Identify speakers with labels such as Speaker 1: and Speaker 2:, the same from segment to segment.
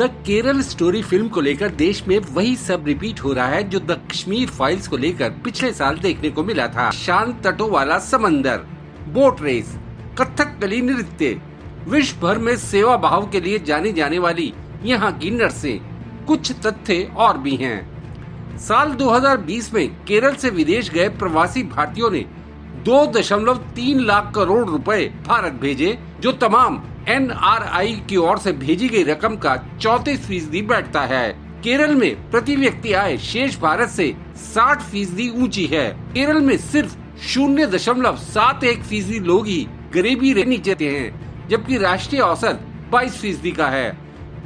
Speaker 1: The Kerala story film को लेकर देश में वही सब रिपीट हो रहा है जो द कश्मीर फाइल्स को लेकर पिछले साल देखने को मिला था। शांत तटों वाला समंदर, बोट रेस, कथकली नृत्य, विश्व भर में सेवा भाव के लिए जानी जाने वाली यहाँ की नर्सें, कुछ तथ्य और भी हैं। साल 2020 में केरल से विदेश गए प्रवासी भारतीयों ने 2.3 लाख करोड़ रुपए भारत भेजे, जो तमाम NRI की ओर से भेजी गई रकम का 34% बैठता है। केरल में प्रति व्यक्ति आय शेष भारत से 60% ऊंची है। केरल में सिर्फ 0.71% लोग ही गरीबी रेखा नीचे हैं, जबकि राष्ट्रीय औसत 22% का है।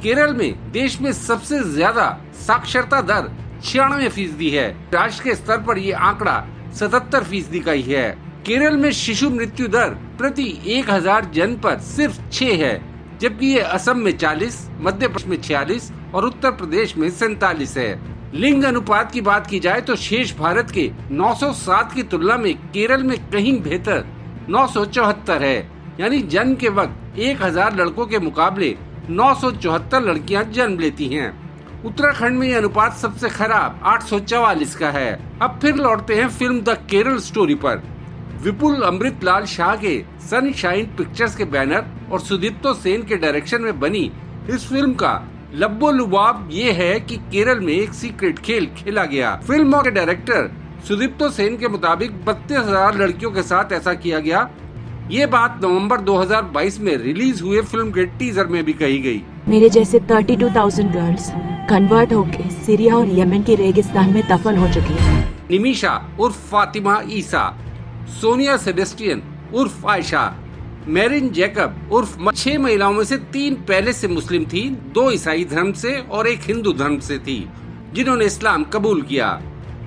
Speaker 1: केरल में देश में सबसे ज्यादा साक्षरता दर 96% है। राष्ट्र के स्तर पर ये आंकड़ा 77% का ही है। केरल में शिशु मृत्यु दर प्रति 1000 जन पर सिर्फ 6 है, जबकि ये असम में 40, मध्य प्रदेश में 46 और उत्तर प्रदेश में 47 है। लिंग अनुपात की बात की जाए तो शेष भारत के 907 की तुलना में केरल में कहीं बेहतर 974 है, यानी जन्म के वक्त 1000 लड़कों के मुकाबले 974 लड़कियां जन्म लेती हैं। उत्तराखंड में ये अनुपात सबसे खराब 844 का है। अब फिर लौटते हैं फिल्म द केरल स्टोरी पर। विपुल अमृतलाल शाह के सनशाइन पिक्चर्स के बैनर और सुदीप्तो सेन के डायरेक्शन में बनी इस फिल्म का लब्बो लुबाब ये है कि केरल में एक सीक्रेट खेल खेला गया। फिल्म के डायरेक्टर सुदीप्तो सेन के मुताबिक 32,000 लड़कियों के साथ ऐसा किया गया। ये बात नवंबर 2022 में रिलीज हुए फिल्म के टीजर में भी कही गई।
Speaker 2: मेरे जैसे 32,000 गर्ल्स कन्वर्ट होके सीरिया और यमन के रेगिस्तान में दफन हो चुकी है।
Speaker 1: निमिशा उर्फ फातिमा ईसा, सोनिया सेबेस्टियन उर्फ आयशा, मेरिन जैकब उर्फ 6 महिलाओं में से 3 पहले से मुस्लिम थी, 2 ईसाई धर्म से और 1 हिंदू धर्म से थी, जिन्होंने इस्लाम कबूल किया।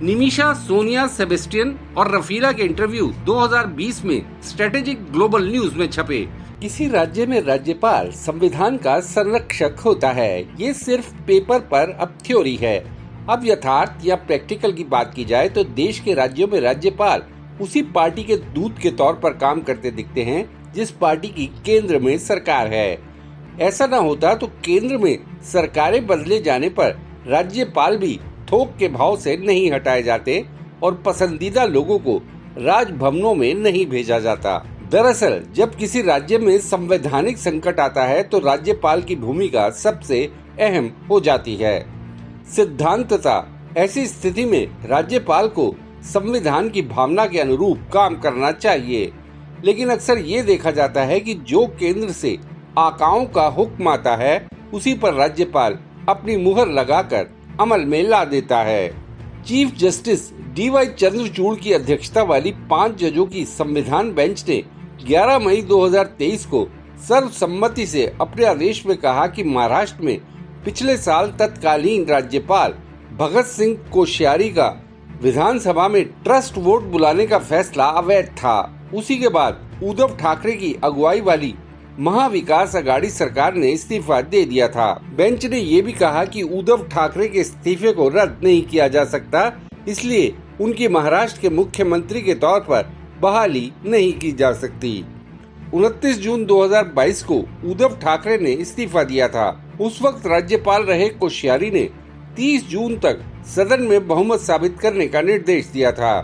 Speaker 1: निमिशा, सोनिया सेबेस्टियन और रफीला के इंटरव्यू 2020 में स्ट्रेटेजिक ग्लोबल न्यूज में छपे। किसी राज्य में राज्यपाल संविधान का संरक्षक होता है, ये सिर्फ पेपर पर अब थ्योरी है। अब यथार्थ या प्रैक्टिकल की बात की जाए तो देश के राज्यों में राज्यपाल उसी पार्टी के दूत के तौर पर काम करते दिखते हैं जिस पार्टी की केंद्र में सरकार है। ऐसा न होता तो केंद्र में सरकारें बदले जाने पर राज्यपाल भी थोक के भाव से नहीं हटाए जाते और पसंदीदा लोगों को राजभवनों में नहीं भेजा जाता। दरअसल जब किसी राज्य में संवैधानिक संकट आता है तो राज्यपाल की भूमिका सबसे अहम हो जाती है। सिद्धांततः ऐसी स्थिति में राज्यपाल को संविधान की भावना के अनुरूप काम करना चाहिए, लेकिन अक्सर ये देखा जाता है कि जो केंद्र से आकाओं का हुक्म आता है उसी पर राज्यपाल अपनी मुहर लगाकर अमल में ला देता है। चीफ जस्टिस DY चंद्रचूड़ की अध्यक्षता वाली 5 जजों की संविधान बेंच ने 11 मई 2023 को सर्वसम्मति से अपने आदेश में कहा कि महाराष्ट्र में पिछले साल तत्कालीन राज्यपाल भगत सिंह कोश्यारी का विधानसभा में ट्रस्ट वोट बुलाने का फैसला अवैध था। उसी के बाद उद्धव ठाकरे की अगुवाई वाली महाविकास अघाड़ी सरकार ने इस्तीफा दे दिया था। बेंच ने ये भी कहा कि उद्धव ठाकरे के इस्तीफे को रद्द नहीं किया जा सकता, इसलिए उनकी महाराष्ट्र के मुख्यमंत्री के तौर पर बहाली नहीं की जा सकती। 29 जून 2022 को उद्धव ठाकरे ने इस्तीफा दिया था। उस वक्त राज्यपाल रहे कोश्यारी ने 30 जून तक सदन में बहुमत साबित करने का निर्देश दिया था।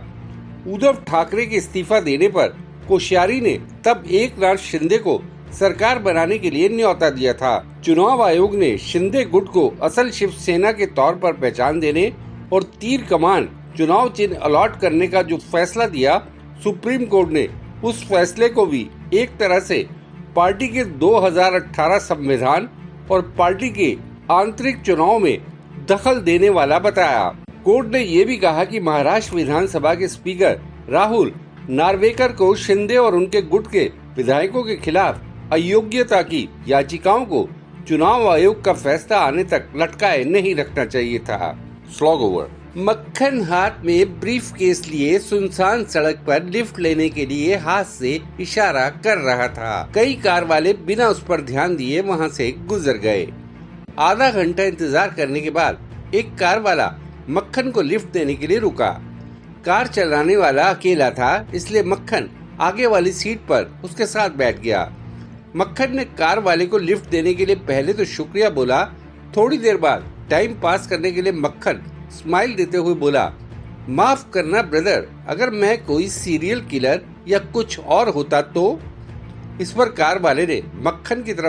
Speaker 1: उद्धव ठाकरे के इस्तीफा देने पर कोश्यारी ने तब एकनाथ शिंदे को सरकार बनाने के लिए न्योता दिया था। चुनाव आयोग ने शिंदे गुट को असल शिवसेना के तौर पर पहचान देने और तीर कमान चुनाव चिन्ह अलॉट करने का जो फैसला दिया, सुप्रीम कोर्ट ने उस फैसले को भी एक तरह से पार्टी के 2018 संविधान और पार्टी के आंतरिक चुनाव में दखल देने वाला बताया। कोर्ट ने ये भी कहा कि महाराष्ट्र विधानसभा के स्पीकर राहुल नार्वेकर को शिंदे और उनके गुट के विधायकों के खिलाफ अयोग्यता की याचिकाओं को चुनाव आयोग का फैसला आने तक लटकाए नहीं रखना चाहिए था। Slog over. मक्खन हाथ में ब्रीफ केस लिए सुनसान सड़क पर लिफ्ट लेने के लिए हाथ से इशारा कर रहा था। कई कार वाले बिना उस पर ध्यान दिए वहां से गुजर गए। आधा घंटा इंतजार करने के बाद एक कार वाला मक्खन को लिफ्ट देने के लिए रुका। कार चलाने वाला अकेला था, इसलिए मक्खन आगे वाली सीट पर उसके साथ बैठ गया। मक्खन ने कार वाले को लिफ्ट देने के लिए पहले तो शुक्रिया बोला, थोड़ी देर बाद टाइम पास करने के लिए मक्खन स्माइल देते हुए बोला, माफ करना ब्रदर, अगर मैं कोई सीरियल किलर या कुछ और होता तो। इस पर कार वाले ने मक्खन की तरफ